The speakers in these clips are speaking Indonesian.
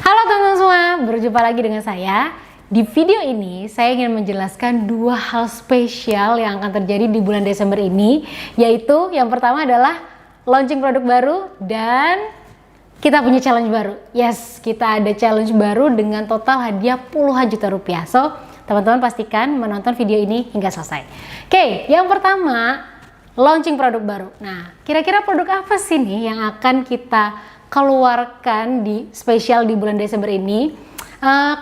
Halo teman-teman semua, berjumpa lagi dengan saya. Di video ini saya ingin menjelaskan dua hal spesial yang akan terjadi di bulan Desember ini, yaitu yang pertama adalah launching produk baru dan kita punya challenge baru. Yes, kita ada challenge baru dengan total hadiah puluhan juta rupiah. So, teman-teman pastikan menonton video ini hingga selesai. Oke, yang pertama launching produk baru. Nah, kira-kira produk apa sih nih yang akan kita keluarkan di spesial di bulan Desember ini?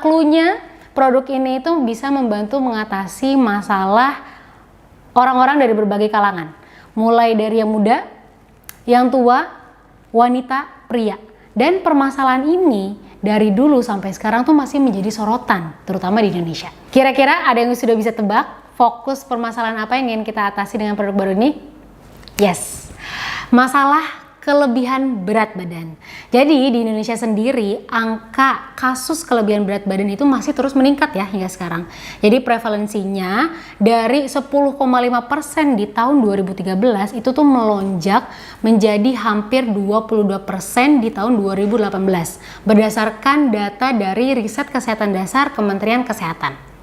Cluenya produk ini itu bisa membantu mengatasi masalah orang-orang dari berbagai kalangan, mulai dari yang muda, yang tua, wanita, pria. Dan permasalahan ini dari dulu sampai sekarang tuh masih menjadi sorotan, terutama di Indonesia. Kira-kira ada yang sudah bisa tebak fokus permasalahan apa yang ingin kita atasi dengan produk baru ini? Yes, masalah kelebihan berat badan. Jadi di Indonesia sendiri angka kasus kelebihan berat badan itu masih terus meningkat ya hingga sekarang. Jadi prevalensinya dari 10,5% di tahun 2013 itu tuh melonjak menjadi hampir 22% di tahun 2018 berdasarkan data dari Riset Kesehatan Dasar Kementerian Kesehatan.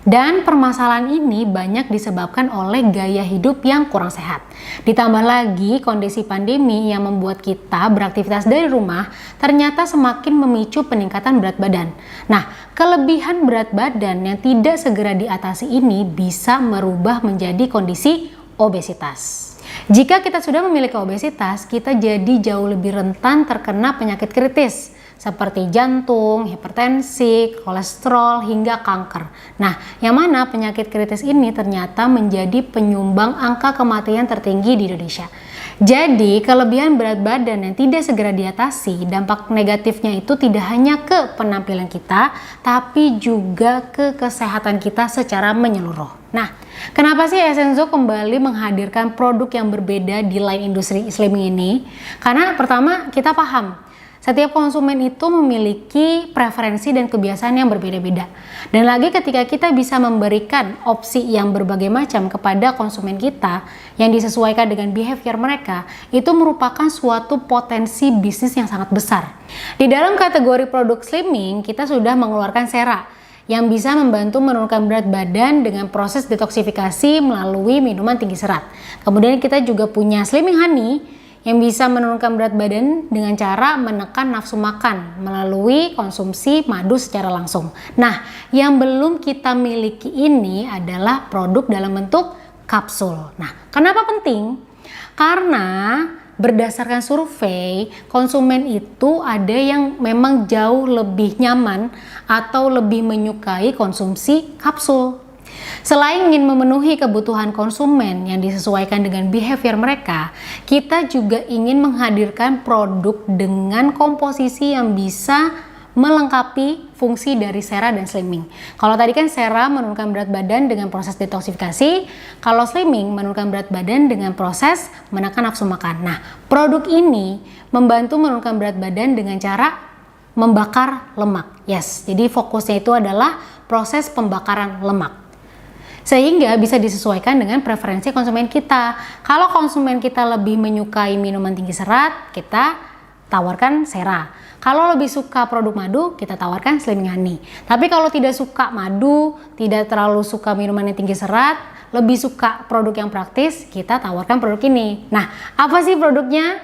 Dan permasalahan ini banyak disebabkan oleh gaya hidup yang kurang sehat. Ditambah lagi kondisi pandemi yang membuat kita beraktivitas dari rumah ternyata semakin memicu peningkatan berat badan. Nah, kelebihan berat badan yang tidak segera diatasi ini bisa merubah menjadi kondisi obesitas. Jika kita sudah memiliki obesitas, kita jadi jauh lebih rentan terkena penyakit kritis seperti jantung, hipertensi, kolesterol, hingga kanker. Nah, yang mana penyakit kritis ini ternyata menjadi penyumbang angka kematian tertinggi di Indonesia. Jadi, kelebihan berat badan yang tidak segera diatasi, dampak negatifnya itu tidak hanya ke penampilan kita, tapi juga ke kesehatan kita secara menyeluruh. Nah, kenapa sih Essenzo kembali menghadirkan produk yang berbeda di line industri slimming ini? Karena pertama, kita paham setiap konsumen itu memiliki preferensi dan kebiasaan yang berbeda-beda. Dan lagi ketika kita bisa memberikan opsi yang berbagai macam kepada konsumen kita yang disesuaikan dengan behavior mereka, itu merupakan suatu potensi bisnis yang sangat besar. Di dalam kategori produk slimming, kita sudah mengeluarkan Sera yang bisa membantu menurunkan berat badan dengan proses detoksifikasi melalui minuman tinggi serat. Kemudian kita juga punya Slimming Honey yang bisa menurunkan berat badan dengan cara menekan nafsu makan melalui konsumsi madu secara langsung. Nah, yang belum kita miliki ini adalah produk dalam bentuk kapsul. Nah, kenapa penting? Karena berdasarkan survei, konsumen itu ada yang memang jauh lebih nyaman atau lebih menyukai konsumsi kapsul. Selain ingin memenuhi kebutuhan konsumen yang disesuaikan dengan behavior mereka, kita juga ingin menghadirkan produk dengan komposisi yang bisa melengkapi fungsi dari Sera dan Slimming. Kalau tadi kan Sera menurunkan berat badan dengan proses detoksifikasi, kalau Slimming menurunkan berat badan dengan proses menekan nafsu makan. Nah, produk ini membantu menurunkan berat badan dengan cara membakar lemak. Yes, jadi fokusnya itu adalah proses pembakaran lemak, sehingga bisa disesuaikan dengan preferensi konsumen kita. Kalau konsumen kita lebih menyukai minuman tinggi serat, kita tawarkan Sera. Kalau lebih suka produk madu, kita tawarkan Slimming Honey. Tapi kalau tidak suka madu, tidak terlalu suka minuman yang tinggi serat, lebih suka produk yang praktis, kita tawarkan produk ini. Nah, apa sih produknya?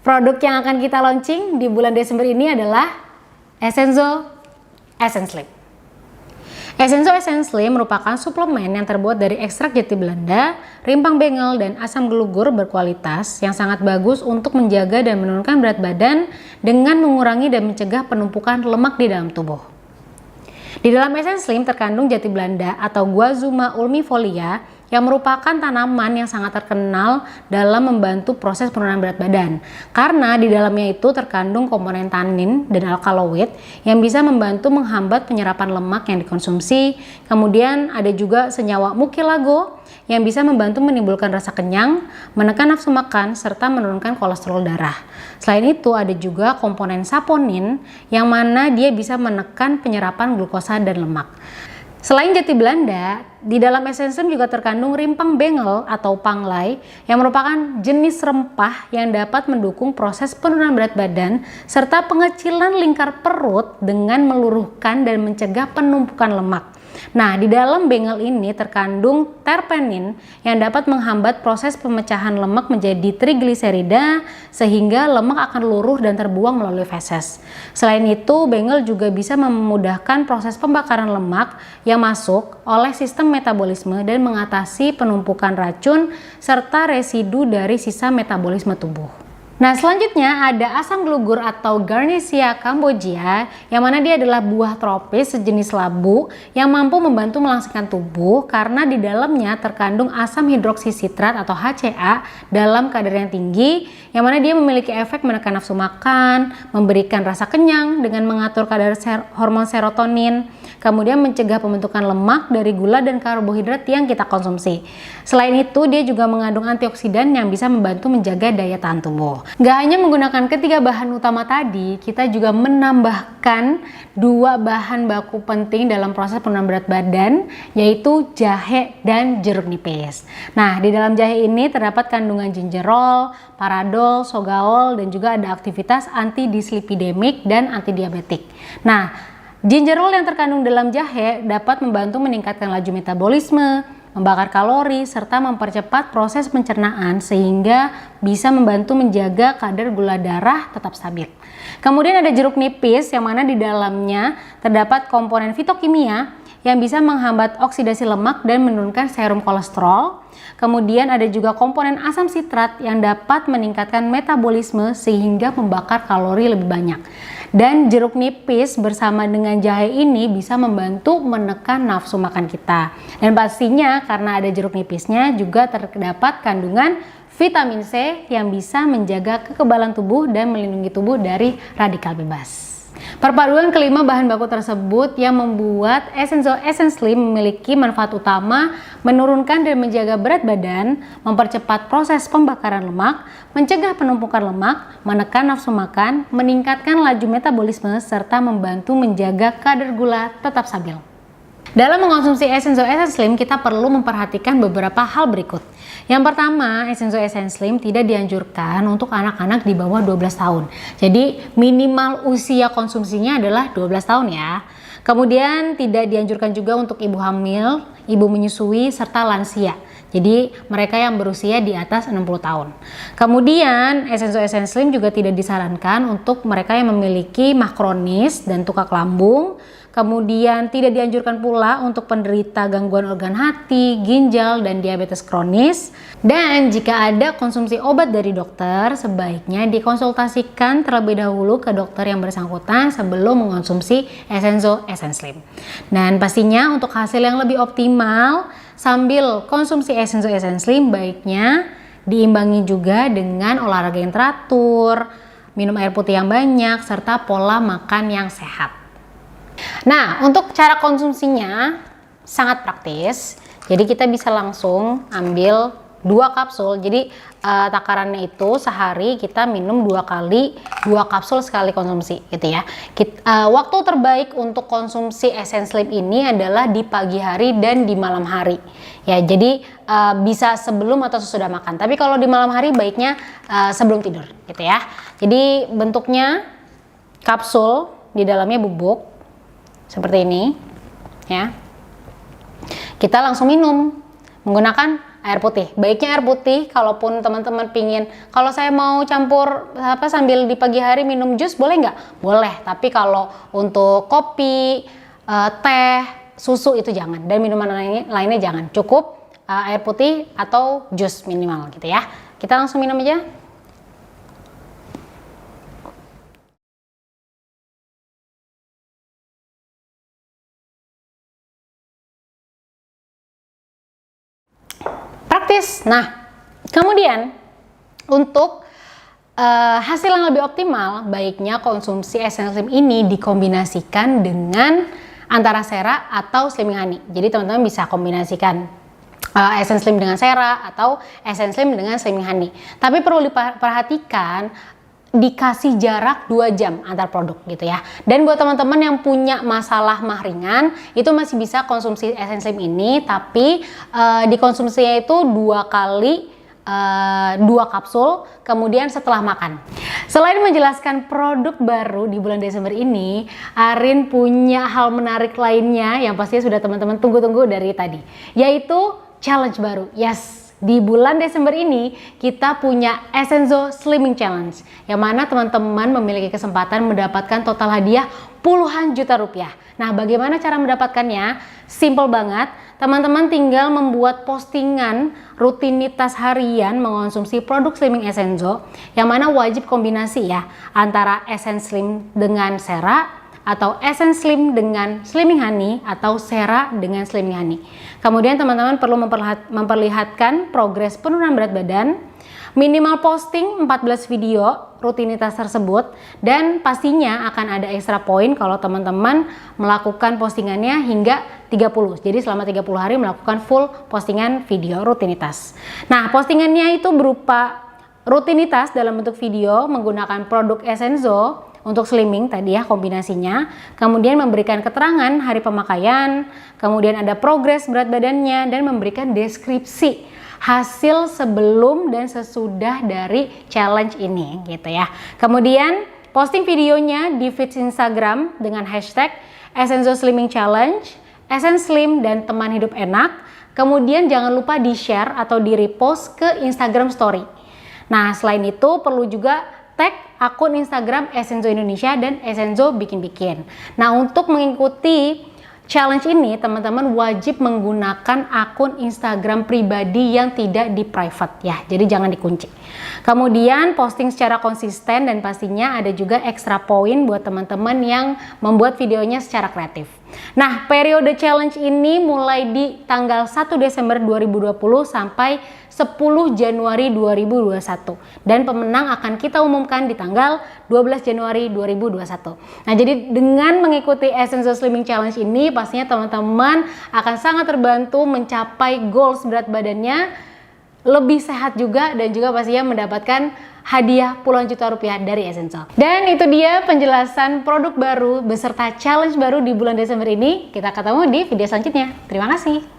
Produk yang akan kita launching di bulan Desember ini adalah Essenzo Essence Slim. Essenzo Essence Slim merupakan suplemen yang terbuat dari ekstrak jati Belanda, rimpang bengel, dan asam gelugur berkualitas yang sangat bagus untuk menjaga dan menurunkan berat badan dengan mengurangi dan mencegah penumpukan lemak di dalam tubuh. Di dalam Essence Slim terkandung jati Belanda atau Guazuma ulmifolia yang merupakan tanaman yang sangat terkenal dalam membantu proses penurunan berat badan. Karena di dalamnya itu terkandung komponen tanin dan alkaloid yang bisa membantu menghambat penyerapan lemak yang dikonsumsi. Kemudian ada juga senyawa mukilago yang bisa membantu menimbulkan rasa kenyang, menekan nafsu makan, serta menurunkan kolesterol darah. Selain itu ada juga komponen saponin yang mana dia bisa menekan penyerapan glukosa dan lemak. Selain jati Belanda, di dalam Essence Slim juga terkandung rimpang bengel atau panglai yang merupakan jenis rempah yang dapat mendukung proses penurunan berat badan serta pengecilan lingkar perut dengan meluruhkan dan mencegah penumpukan lemak. Nah, di dalam bengel ini terkandung terpenin yang dapat menghambat proses pemecahan lemak menjadi trigliserida sehingga lemak akan luruh dan terbuang melalui feses. Selain itu, bengel juga bisa memudahkan proses pembakaran lemak yang masuk oleh sistem metabolisme dan mengatasi penumpukan racun serta residu dari sisa metabolisme tubuh. Nah, selanjutnya ada asam glugur atau Garnesia cambogia yang mana dia adalah buah tropis sejenis labu yang mampu membantu melangsingkan tubuh karena di dalamnya terkandung asam hidroksisitrat atau HCA dalam kadar yang tinggi yang mana dia memiliki efek menekan nafsu makan, memberikan rasa kenyang dengan mengatur kadar hormon serotonin, kemudian mencegah pembentukan lemak dari gula dan karbohidrat yang kita konsumsi. Selain itu, dia juga mengandung antioksidan yang bisa membantu menjaga daya tahan tubuh. Gak hanya menggunakan ketiga bahan utama tadi, kita juga menambahkan 2 bahan baku penting dalam proses penurunan berat badan, yaitu jahe dan jeruk nipis. Nah, di dalam jahe ini terdapat kandungan gingerol, paradol, sogaol, dan juga ada aktivitas antidislipidemik dan antidiabetik. Nah, gingerol yang terkandung dalam jahe dapat membantu meningkatkan laju metabolisme, membakar kalori, serta mempercepat proses pencernaan sehingga bisa membantu menjaga kadar gula darah tetap stabil. Kemudian ada jeruk nipis yang mana di dalamnya terdapat komponen fitokimia yang bisa menghambat oksidasi lemak dan menurunkan serum kolesterol. Kemudian ada juga komponen asam sitrat yang dapat meningkatkan metabolisme sehingga membakar kalori lebih banyak. Dan jeruk nipis bersama dengan jahe ini bisa membantu menekan nafsu makan kita. Dan pastinya karena ada jeruk nipisnya juga terdapat kandungan vitamin C yang bisa menjaga kekebalan tubuh dan melindungi tubuh dari radikal bebas. Perpaduan kelima bahan baku tersebut yang membuat Essence Slim memiliki manfaat utama menurunkan dan menjaga berat badan, mempercepat proses pembakaran lemak, mencegah penumpukan lemak, menekan nafsu makan, meningkatkan laju metabolisme, serta membantu menjaga kadar gula tetap stabil. Dalam mengonsumsi Essence Slim, kita perlu memperhatikan beberapa hal berikut. Yang pertama, Essence Slim tidak dianjurkan untuk anak-anak di bawah 12 tahun. Jadi minimal usia konsumsinya adalah 12 tahun ya. Kemudian tidak dianjurkan juga untuk ibu hamil, ibu menyusui, serta lansia. Jadi mereka yang berusia di atas 60 tahun. Kemudian Essence Slim juga tidak disarankan untuk mereka yang memiliki mah kronis dan tukak lambung. Kemudian tidak dianjurkan pula untuk penderita gangguan organ hati, ginjal, dan diabetes kronis. Dan jika ada konsumsi obat dari dokter, sebaiknya dikonsultasikan terlebih dahulu ke dokter yang bersangkutan sebelum mengonsumsi Essence Slim. Dan pastinya untuk hasil yang lebih optimal, sambil konsumsi Essence Slim baiknya diimbangi juga dengan olahraga yang teratur, minum air putih yang banyak, serta pola makan yang sehat. Nah, untuk cara konsumsinya sangat praktis. Jadi kita bisa langsung ambil 2 kapsul. Jadi takarannya itu sehari kita minum 2 kali 2 kapsul sekali konsumsi gitu ya. Waktu terbaik untuk konsumsi Essence Slim ini adalah di pagi hari dan di malam hari. Ya, jadi bisa sebelum atau sesudah makan. Tapi kalau di malam hari baiknya sebelum tidur gitu ya. Jadi bentuknya kapsul, di dalamnya bubuk seperti ini ya. Kita langsung minum menggunakan air putih. Baiknya air putih, kalaupun teman-teman pingin, kalau saya mau campur sambil di pagi hari minum jus boleh nggak? Boleh, tapi kalau untuk kopi, teh, susu itu jangan, dan minuman lainnya jangan. Cukup air putih atau jus minimal gitu ya. Kita langsung minum aja. Praktis. Nah, kemudian untuk hasil yang lebih optimal, baiknya konsumsi Essence Slim ini dikombinasikan dengan antara sera atau slimming honey. Jadi teman-teman bisa kombinasikan Essence Slim dengan sera atau Essence Slim dengan slimming honey. Tapi perlu diperhatikan dikasih jarak 2 jam antar produk gitu ya. Dan buat teman-teman yang punya masalah mah ringan, itu masih bisa konsumsi Essence Slim ini, tapi dikonsumsinya itu 2 kali 2 kapsul, kemudian setelah makan. Selain menjelaskan produk baru di bulan Desember ini, Arin punya hal menarik lainnya yang pastinya sudah teman-teman tunggu-tunggu dari tadi, yaitu challenge baru. Yes, di bulan Desember ini kita punya Essenzo Slimming Challenge, yang mana teman-teman memiliki kesempatan mendapatkan total hadiah puluhan juta rupiah. Nah, bagaimana cara mendapatkannya? Simple banget, teman-teman tinggal membuat postingan rutinitas harian mengonsumsi produk Slimming Essenzo, yang mana wajib kombinasi ya, antara Essence Slim dengan Sera, atau Essence Slim dengan Slimming Honey, atau Sera dengan Slimming Honey. Kemudian teman-teman perlu memperlihatkan progres penurunan berat badan, minimal posting 14 video rutinitas tersebut, dan pastinya akan ada ekstra poin kalau teman-teman melakukan postingannya hingga 30. Jadi selama 30 hari melakukan full postingan video rutinitas. Nah, postingannya itu berupa rutinitas dalam bentuk video menggunakan produk Essenzo untuk slimming tadi ya, kombinasinya, kemudian memberikan keterangan hari pemakaian, kemudian ada progres berat badannya, dan memberikan deskripsi hasil sebelum dan sesudah dari challenge ini gitu ya. Kemudian posting videonya di feed Instagram dengan hashtag Essenzo Slimming Challenge, Essence Slim dan teman hidup enak. Kemudian jangan lupa di share atau di repost ke Instagram Story. Nah, selain itu perlu juga tag akun Instagram Essenzo Indonesia dan Essenzo Bikin-Bikin. Nah, untuk mengikuti challenge ini, teman-teman wajib menggunakan akun Instagram pribadi yang tidak di private ya, jadi jangan dikunci. Kemudian posting secara konsisten, dan pastinya ada juga ekstra poin buat teman-teman yang membuat videonya secara kreatif. Nah, periode challenge ini mulai di tanggal 1 Desember 2020 sampai 10 Januari 2021, dan pemenang akan kita umumkan di tanggal 12 Januari 2021. Nah, jadi dengan mengikuti Essenzo Slimming Challenge ini, pastinya teman-teman akan sangat terbantu mencapai goals berat badannya, lebih sehat juga, dan juga pastinya mendapatkan hadiah puluhan juta rupiah dari Essenzo. Dan itu dia penjelasan produk baru beserta challenge baru di bulan Desember ini. Kita ketemu di video selanjutnya. Terima kasih.